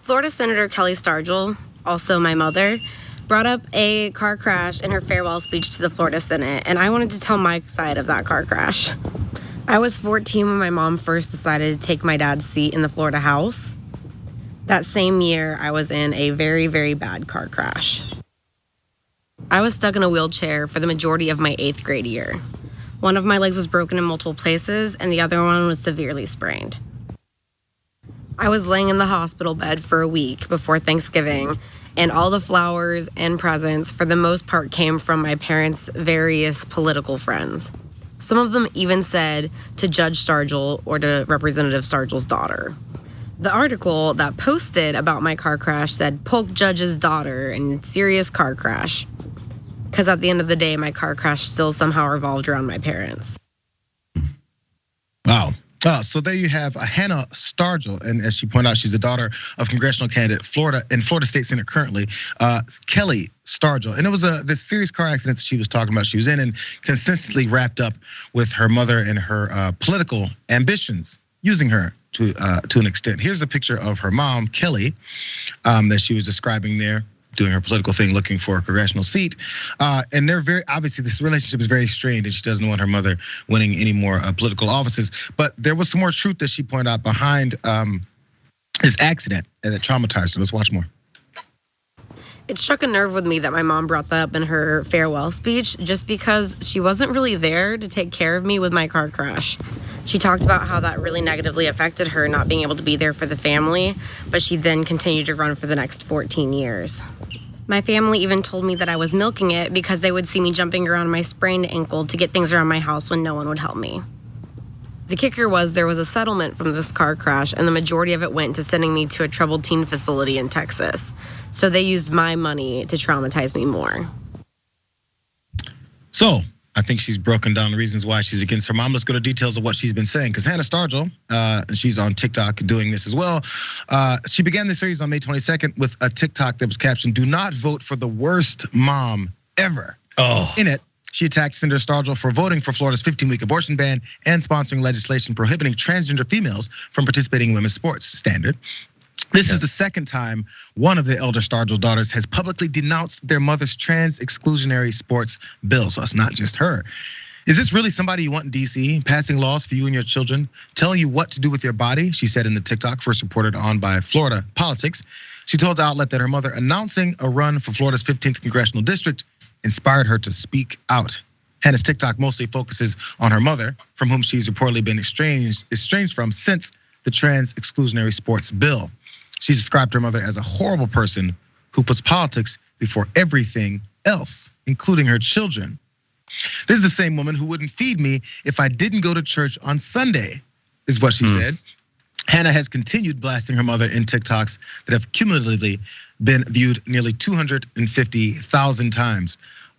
Florida Senator Kelly Stargell, also my mother, brought up a car crash in her farewell speech to the Florida Senate, and I wanted to tell my side of that car crash. I was 14 when my mom first decided to take my dad's seat in the Florida House. That same year, I was in a very, very bad car crash. I was stuck in a wheelchair for the majority of my 8th grade year. One of my legs was broken in multiple places, and the other one was severely sprained. I was laying in the hospital bed for a week before Thanksgiving, and all the flowers and presents, for the most part, came from my parents' various political friends. Some of them even said to Judge Stargell or to Representative Stargell's daughter. The article that posted about my car crash said Polk Judge's daughter in serious car crash. Because at the end of the day, my car crash still somehow revolved around my parents. Wow. So there you have Hannah Stargell, and as she pointed out, she's the daughter of congressional candidate in Florida State Senate currently, Kelly Stargell. And it was this serious car accident that she was talking about. She was in and consistently wrapped up with her mother and her political ambitions, using her to an extent. Here's a picture of her mom, Kelly, that she was describing there, doing her political thing, looking for a congressional seat. And they're very, obviously this relationship is very strained and she doesn't want her mother winning any more political offices. But there was some more truth that she pointed out behind this accident and that traumatized her. Let's watch more. It struck a nerve with me that my mom brought that up in her farewell speech just because she wasn't really there to take care of me with my car crash. She talked about how that really negatively affected her not being able to be there for the family, but she then continued to run for the next 14 years. My family even told me that I was milking it because they would see me jumping around my sprained ankle to get things around my house when no one would help me. The kicker was there was a settlement from this car crash, and the majority of it went to sending me to a troubled teen facility in Texas. So they used my money to traumatize me more. So I think she's broken down the reasons why she's against her mom. Let's go to details of what she's been saying. Because Hannah Stargell, she's on TikTok doing this as well. She began this series on May 22nd with a TikTok that was captioned, "Do not vote for the worst mom ever." Oh. In it, she attacked Senator Stargell for voting for Florida's 15-week abortion ban and sponsoring legislation prohibiting transgender females from participating in women's sports. Standard. This is the second time one of the elder Stargell daughters has publicly denounced their mother's trans exclusionary sports bill. So it's not just her. Is this really somebody you want in DC, passing laws for you and your children, telling you what to do with your body? She said in the TikTok, first reported on by Florida Politics. She told the outlet that her mother announcing a run for Florida's 15th congressional district inspired her to speak out. Hannah's TikTok mostly focuses on her mother, from whom she's reportedly been estranged from since the trans exclusionary sports bill. She described her mother as a horrible person who puts politics before everything else, including her children. This is the same woman who wouldn't feed me if I didn't go to church on Sunday, is what she said. Hannah has continued blasting her mother in TikToks that have cumulatively been viewed nearly 250,000 times.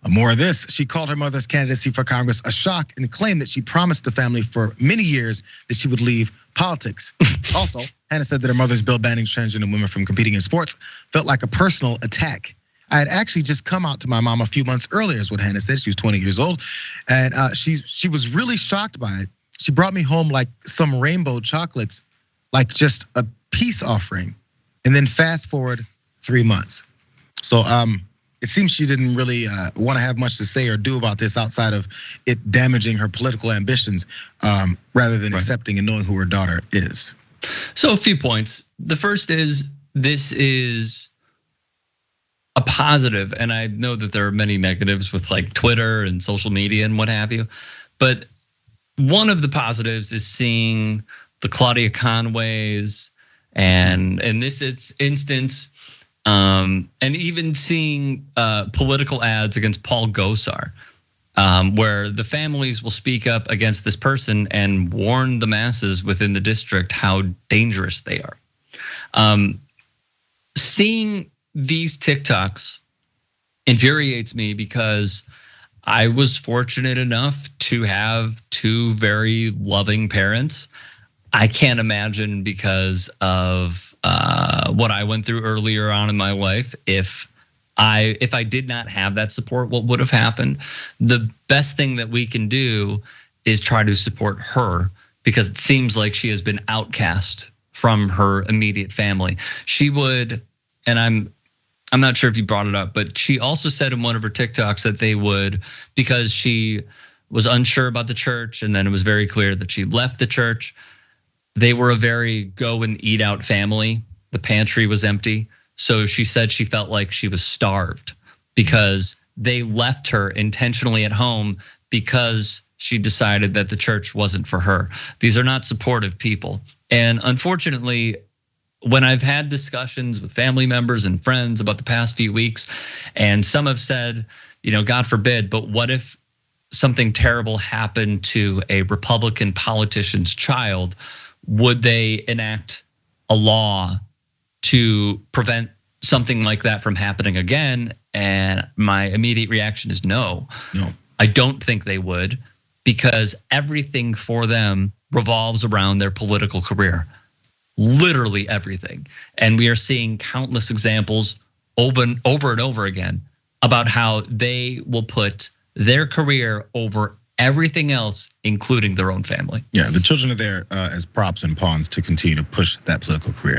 More of this, she called her mother's candidacy for Congress a shock and claimed that she promised the family for many years that she would leave politics. Also, Hannah said that her mother's bill banning transgender women from competing in sports felt like a personal attack. I had actually just come out to my mom a few months earlier, is what Hannah said. She was 20 years old, and she was really shocked by it. She brought me home like some rainbow chocolates, like just a peace offering. And then fast forward 3 months. So it seems she didn't really want to have much to say or do about this outside of it damaging her political ambitions, rather than accepting and knowing who her daughter is. So a few points. The first is, this is a positive, and I know that there are many negatives with like Twitter and social media and what have you, but one of the positives is seeing the Claudia Conways and in this instance, and even seeing political ads against Paul Gosar, where the families will speak up against this person and warn the masses within the district how dangerous they are. Seeing these TikToks infuriates me because I was fortunate enough to have two very loving parents. I can't imagine, because of what I went through earlier on in my life, if I did not have that support, what would have happened. The best thing that we can do is try to support her, because it seems like she has been outcast from her immediate family. She would, and I'm not sure if you brought it up, but she also said in one of her TikToks that they would, because she was unsure about the church, and then it was very clear that she left the church. They were a very go and eat out family. The pantry was empty. So she said she felt like she was starved because they left her intentionally at home because she decided that the church wasn't for her. These are not supportive people. And unfortunately, when I've had discussions with family members and friends about the past few weeks, and some have said, God forbid, but what if something terrible happened to a Republican politician's child? Would they enact a law to prevent something like that from happening again? And my immediate reaction is no. I don't think they would, because everything for them revolves around their political career. Literally everything. And we are seeing countless examples over and over again about how they will put their career over everything else, including their own family. Yeah, the children are there as props and pawns to continue to push that political career.